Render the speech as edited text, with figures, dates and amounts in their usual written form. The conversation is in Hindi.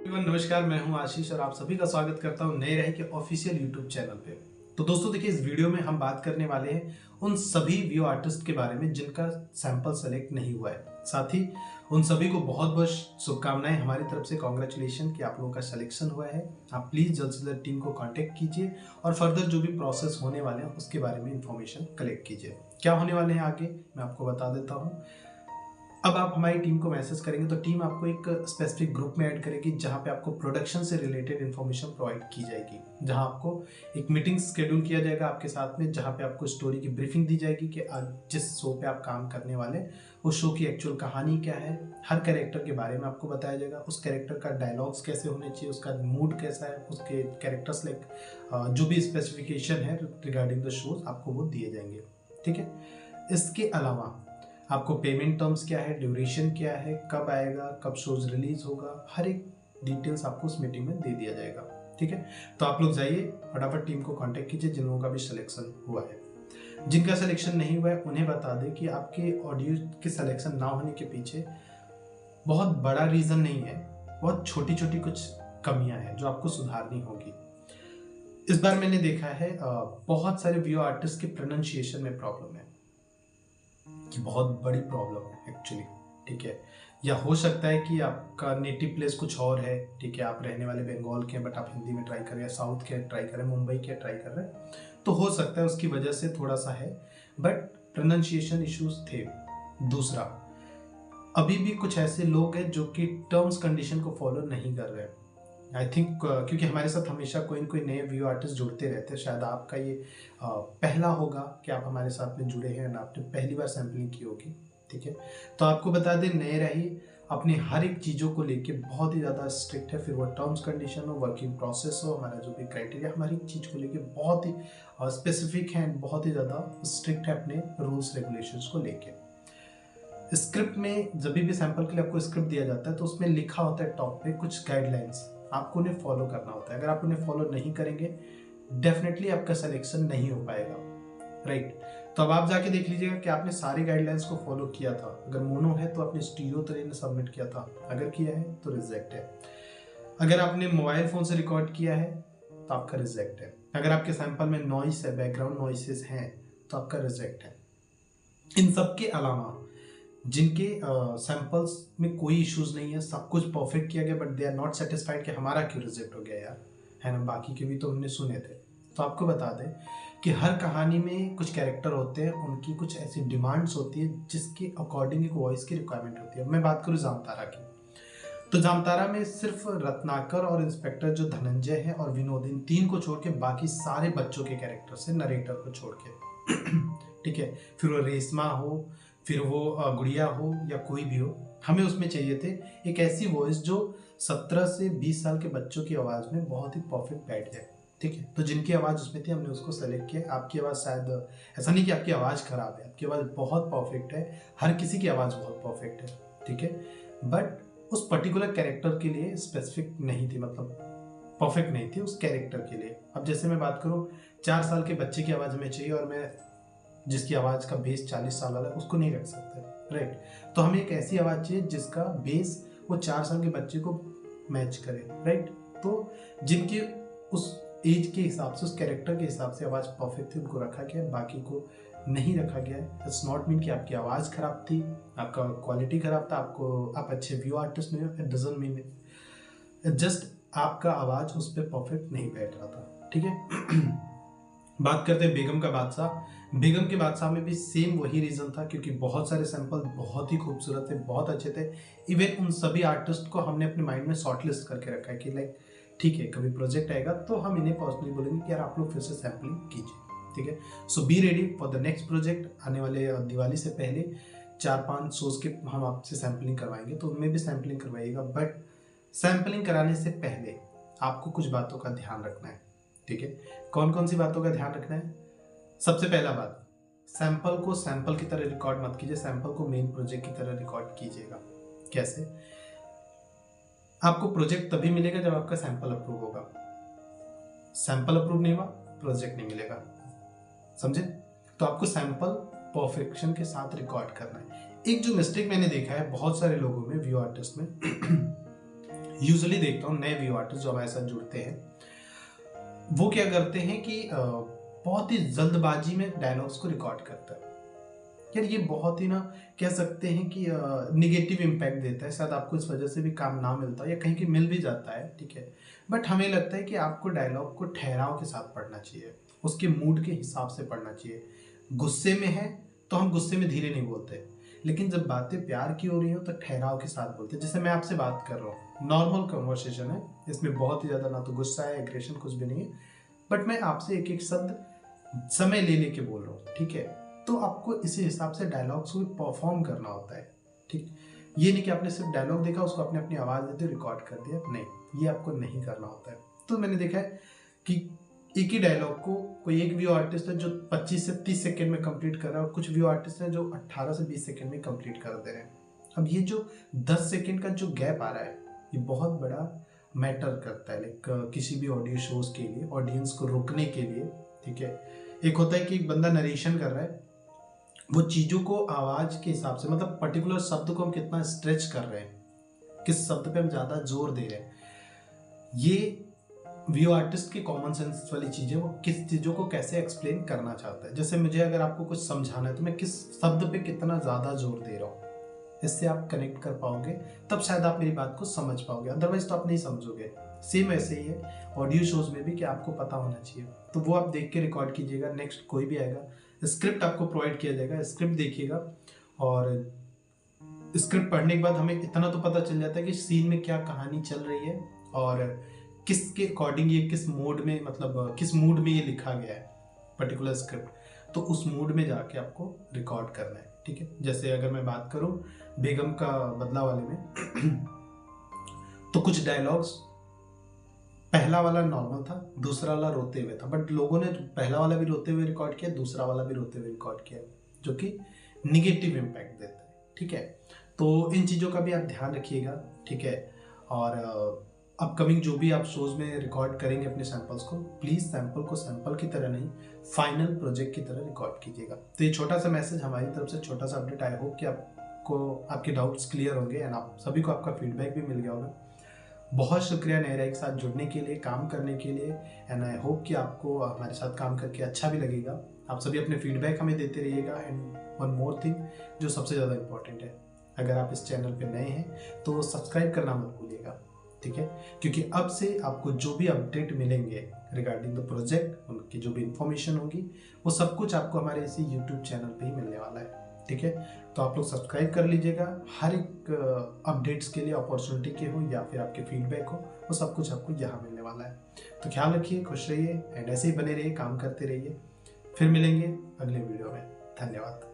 नमस्कार, मैं हूं आशीष और आप सभी का स्वागत करता हूं नए रहे के ऑफिशियल यूट्यूब चैनल पे। तो दोस्तों देखिए, इस वीडियो में हम बात करने वाले हैं उन सभी व्यू आर्टिस्ट के बारे में जिनका सैंपल सेलेक्ट नहीं हुआ है। साथ ही उन सभी को बहुत बहुत शुभकामनाएं हमारी तरफ से, कॉन्ग्रेचुलेशन कि आप लोगों का सिलेक्शन हुआ है। आप प्लीज़ जल्द से जल्द टीम को कॉन्टेक्ट कीजिए और फर्दर जो भी प्रोसेस होने वाले हैं उसके बारे में इंफॉर्मेशन कलेक्ट कीजिए। क्या होने वाले हैं आगे मैं आपको बता देता हूँ। अब आप हमारी टीम को मैसेज करेंगे तो टीम आपको एक स्पेसिफिक ग्रुप में ऐड करेगी जहां पे आपको प्रोडक्शन से रिलेटेड इन्फॉर्मेशन प्रोवाइड की जाएगी, जहां आपको एक मीटिंग शेड्यूल किया जाएगा आपके साथ में, जहां पे आपको स्टोरी की ब्रीफिंग दी जाएगी कि आज जिस शो पे आप काम करने वाले उस शो की एक्चुअल कहानी क्या है। हर कैरेक्टर के बारे में आपको बताया जाएगा, उस कैरेक्टर का डायलॉग्स कैसे होने चाहिए, उसका मूड कैसा है, उसके कैरेक्टर्स लाइक जो भी स्पेसिफिकेशन है रिगार्डिंग द शोज आपको वो दिए जाएंगे। ठीक है, इसके अलावा आपको पेमेंट टर्म्स क्या है, ड्यूरेशन क्या है, कब आएगा, कब शोज रिलीज होगा, हर एक डिटेल्स आपको उस मीटिंग में दे दिया जाएगा। ठीक है, तो आप लोग जाइए फटाफट टीम को कांटेक्ट कीजिए जिन लोगों का भी सिलेक्शन हुआ है। जिनका सिलेक्शन नहीं हुआ है उन्हें बता दें कि आपके ऑडियो के सिलेक्शन ना होने के पीछे बहुत बड़ा रीजन नहीं है, बहुत छोटी छोटी कुछ कमियां हैं जो आपको सुधारनी होगी। इस बार मैंने देखा है बहुत सारे व्यू आर्टिस्ट के प्रोनाउंसिएशन में प्रॉब्लम है, कि बहुत बड़ी प्रॉब्लम है एक्चुअली। ठीक है, या हो सकता है कि आपका नेटिव प्लेस कुछ और है। ठीक है, आप रहने वाले बंगाल के हैं बट आप हिंदी में ट्राई कर रहे हैं, साउथ के ट्राई कर रहे हैं, मुंबई के ट्राई कर रहे हैं, तो हो सकता है उसकी वजह से थोड़ा सा है, बट प्रोनाउंसिएशन इश्यूज थे। दूसरा, अभी भी कुछ ऐसे लोग हैं जो कि टर्म्स कंडीशन को फॉलो नहीं कर रहे हैं। आई थिंक क्योंकि हमारे साथ हमेशा कोई न कोई नए व्यू आर्टिस्ट जुड़ते रहते हैं, शायद आपका ये पहला होगा कि आप हमारे साथ में जुड़े हैं और आपने पहली बार सैम्पलिंग की होगी। ठीक है, तो आपको बता दें, नए रही अपने हर एक चीज़ों को लेके बहुत ही ज़्यादा स्ट्रिक्ट है, फिर वो टर्म्स कंडीशन हो, वर्किंग प्रोसेस हो, हमारा जो भी क्राइटेरिया हमारी चीज़ को लेके बहुत ही स्पेसिफिक है, बहुत ही ज़्यादा स्ट्रिक्ट है अपने रूल्स रेगुलेशंस को लेके। स्क्रिप्ट में जब भी सैंपल के लिए आपको स्क्रिप्ट दिया जाता है तो उसमें लिखा होता है टॉप पे कुछ गाइडलाइंस, आपको उन्हें फॉलो करना होता है। अगर आप उन्हें फॉलो नहीं करेंगे डेफिनेटली आपका सिलेक्शन नहीं हो पाएगा। राइट, तो अब आप जाके देख लीजिएगा कि आपने सारी गाइडलाइंस को फॉलो किया था। अगर मोनो है तो आपने स्टीरियो तरह सबमिट किया था, अगर किया है तो रिजेक्ट है। अगर आपने मोबाइल फोन से रिकॉर्ड किया है तो आपका रिजेक्ट है। अगर आपके सैंपल में नॉइस है, बैकग्राउंड नॉइसेस हैं, तो आपका रिजेक्ट है। इन सब के अलावा जिनके सैंपल्स में कोई इश्यूज नहीं है, सब कुछ परफेक्ट किया गया, but they are not satisfied कि हमारा क्यों रिजेक्ट हो गया यार, है ना, बाकी के भी तो हमने सुने थे। तो आपको बता दें कि हर कहानी में कुछ कैरेक्टर होते हैं, उनकी कुछ ऐसी डिमांड्स होती है जिसके अकॉर्डिंग एक वॉइस की रिक्वायरमेंट होती है। मैं बात करूँ जामतारा की, तो जामतारा में सिर्फ रत्नाकर और इंस्पेक्टर जो धनंजय है और विनोद, इन तीन को छोड़ के बाकी सारे बच्चों के कैरेक्टर से, नरेटर को छोड़ के ठीक है, फिर वो रेशमा हो, फिर वो गुड़िया हो या कोई भी हो, हमें उसमें चाहिए थे एक ऐसी वॉइस जो 17 से 20 साल के बच्चों की आवाज़ में बहुत ही परफेक्ट बैठ जाए। ठीक है, तो जिनकी आवाज़ उसमें थी हमने उसको सेलेक्ट किया। आपकी आवाज़ शायद, ऐसा नहीं कि आपकी आवाज़ खराब है, आपकी आवाज़ बहुत परफेक्ट है, हर किसी की आवाज़ बहुत परफेक्ट है। ठीक है, बट उस पर्टिकुलर कैरेक्टर के लिए स्पेसिफिक नहीं थी, मतलब परफेक्ट नहीं थी उस कैरेक्टर के लिए। अब जैसे मैं बात करूँ, 4 साल के बच्चे की आवाज़ हमें चाहिए और मैं जिसकी आवाज़ का बेस 40 साल वाला है उसको नहीं रख सकते। राइट, तो हमें एक ऐसी आवाज़ चाहिए जिसका बेस वो 4 साल के बच्चे को मैच करे। राइट, तो जिनकी उस एज के हिसाब से, उस कैरेक्टर के हिसाब से आवाज़ परफेक्ट थी उनको रखा गया, बाकी को नहीं रखा गया है। इट्स नॉट मीन कि आपकी आवाज़ खराब थी, आपका क्वालिटी खराब था, आप अच्छे व्यू आर्टिस्ट नहीं हो, it doesn't mean it, just आपका आवाज़ उस पर परफेक्ट नहीं बैठ रहा था। ठीक है बात करते हैं बेगम का बादशाह। बेगम के बादशाह में भी सेम वही रीज़न था, क्योंकि बहुत सारे सैंपल बहुत ही खूबसूरत थे, बहुत अच्छे थे। इवन उन सभी आर्टिस्ट को हमने अपने माइंड में शॉर्ट लिस्ट करके रखा है कि लाइक ठीक है, कभी प्रोजेक्ट आएगा तो हम इन्हें पर्सनली बोलेंगे कि यार आप लोग फिर से सैम्पलिंग कीजिए। ठीक है, so be ready for the next project. आने वाले दिवाली से पहले 4-5 शोज के हम आपसे सैम्पलिंग करवाएंगे, तो उनमें भी सैम्पलिंग करवाइएगा, बट सैम्पलिंग कराने से पहले आपको कुछ बातों का ध्यान रखना है। ठीक है, कौन कौन सी बातों का ध्यान रखना है? सबसे पहला बात, सैंपल को सैंपल की तरह रिकॉर्ड मत कीजिए, सैंपल को मेन प्रोजेक्ट की तरह रिकॉर्ड कीजिएगा। कैसे? आपको प्रोजेक्ट तभी मिलेगा जब आपका सैंपल अप्रूव होगा। सैंपल अप्रूव नहीं हुआ, प्रोजेक्ट नहीं मिलेगा। समझे? तो आपको सैंपल परफेक्शन के साथ रिकॉर्ड करना है। एक जो मिस्टेक मैंने देखा है बहुत सारे लोगों में, व्यू आर्टिस्ट में यूजुअली देखता हूँ नए व्यू आर्टिस्ट जो हमारे साथ जुड़ते हैं, वो क्या करते हैं कि बहुत ही जल्दबाजी में डायलॉग्स को रिकॉर्ड करता है। यार ये बहुत ही ना कह सकते हैं कि निगेटिव इम्पैक्ट देता है। शायद आपको इस वजह से भी काम ना मिलता है या कहीं की मिल भी जाता है, ठीक है। बट हमें लगता है कि आपको डायलॉग को ठहराव के साथ पढ़ना चाहिए, उसके मूड के हिसाब से पढ़ना चाहिए। गुस्से में है तो हम गुस्से में धीरे नहीं बोलते, लेकिन जब बातें प्यार की हो रही हो तो ठहराव के साथ बोलते हैं। जैसे मैं आपसे बात कर रहा हूँ, नॉर्मल कन्वर्सेशन है, इसमें बहुत ही ज़्यादा ना तो गुस्सा है, एग्रेशन कुछ भी नहीं है, बट मैं आपसे एक एक शब्द समय ले लेके बोल रहा हूँ, ठीक है। तो आपको इसी हिसाब से डायलॉग्स को परफॉर्म करना होता है, ठीक। ये नहीं कि आपने सिर्फ डायलॉग देखा, उसको अपने अपनी आवाज़ देते रिकॉर्ड कर दिया, नहीं, ये आपको नहीं करना होता है। तो मैंने देखा है कि एक ही डायलॉग को कोई एक व्यू आर्टिस्ट है जो 25 से 30 सेकंड में कंप्लीट कर रहा है, और कुछ व्यू आर्टिस्ट हैं जो 18 से 20 सेकंड में कंप्लीट कर दे रहे हैं। अब ये जो 10 सेकंड का जो गैप आ रहा है, ये बहुत बड़ा मैटर करता है, लाइक किसी भी ऑडियो शोज के लिए, ऑडियंस को रोकने के लिए, ठीक है। एक होता है कि एक बंदा नरेशन कर रहा है, वो चीज़ों को आवाज़ के हिसाब से, मतलब पर्टिकुलर शब्द को हम कितना स्ट्रेच कर रहे हैं, किस शब्द पे हम ज़्यादा जोर दे रहे हैं, ये व्यू आर्टिस्ट की कॉमन सेंस वाली चीज़ें, वो किस चीज़ों को कैसे एक्सप्लेन करना चाहता है। जैसे मुझे अगर आपको कुछ समझाना है तो मैं किस शब्द पे कितना ज़्यादा जोर दे रहा हूँ, इससे आप कनेक्ट कर पाओगे, तब शायद आप मेरी बात को समझ पाओगे, अदरवाइज तो आप नहीं समझोगे। सेम ऐसे ही है ऑडियो शोज में भी, कि आपको पता होना चाहिए, तो वो आप देख के रिकॉर्ड कीजिएगा। नेक्स्ट कोई भी आएगा, स्क्रिप्ट आपको प्रोवाइड किया जाएगा, स्क्रिप्ट देखिएगा, और स्क्रिप्ट पढ़ने के बाद हमें इतना तो पता चल जाता है कि सीन में क्या कहानी चल रही है, और किसके अकॉर्डिंग ये किस मोड में, मतलब किस मूड में ये लिखा गया है पर्टिकुलर स्क्रिप्ट, तो उस मूड में जाके आपको रिकॉर्ड करना है, ठीक है। जैसे अगर मैं बात करूं बेगम का बदला वाले में तो कुछ डायलॉग्स, पहला वाला नॉर्मल था, दूसरा वाला रोते हुए था, बट लोगों ने पहला वाला भी रोते हुए रिकॉर्ड किया, दूसरा वाला भी रोते हुए रिकॉर्ड किया, जो कि निगेटिव इम्पैक्ट देता है, ठीक है। तो इन चीज़ों का भी आप ध्यान रखिएगा, ठीक है। और अपकमिंग जो भी आप शोज में रिकॉर्ड करेंगे अपने सैंपल्स को, प्लीज़ सैंपल को सैंपल की तरह नहीं, फाइनल प्रोजेक्ट की तरह रिकॉर्ड कीजिएगा। तो ये छोटा सा मैसेज हमारी तरफ से, छोटा सा अपडेट। आई होप कि आपको आपके डाउट्स क्लियर होंगे, एंड आप सभी को आपका फीडबैक भी मिल गया होगा। बहुत शुक्रिया नए के साथ जुड़ने के लिए, काम करने के लिए, एंड आई होप कि आपको हमारे साथ काम करके अच्छा भी लगेगा। आप सभी अपने फीडबैक हमें देते रहिएगा। एंड वन मोर थिंग जो सबसे ज़्यादा इम्पोर्टेंट है, अगर आप इस चैनल पे नए हैं तो सब्सक्राइब करना मत भूलिएगा, ठीक है। क्योंकि अब से आपको जो भी अपडेट मिलेंगे रिगार्डिंग द प्रोजेक्ट, उनकी जो भी इंफॉर्मेशन होगी, वो सब कुछ आपको हमारे इसी यूट्यूब चैनल पे ही मिलने वाला है, ठीक है। तो आप लोग सब्सक्राइब कर लीजिएगा। हर एक अपडेट्स के लिए, अपॉर्चुनिटी के हो या फिर आपके फीडबैक हो, वो सब कुछ आपको यहाँ मिलने वाला है। तो ख्याल रखिए, खुश रहिए, एंड ऐसे ही बने रहिए, काम करते रहिए। फिर मिलेंगे अगले वीडियो में। धन्यवाद।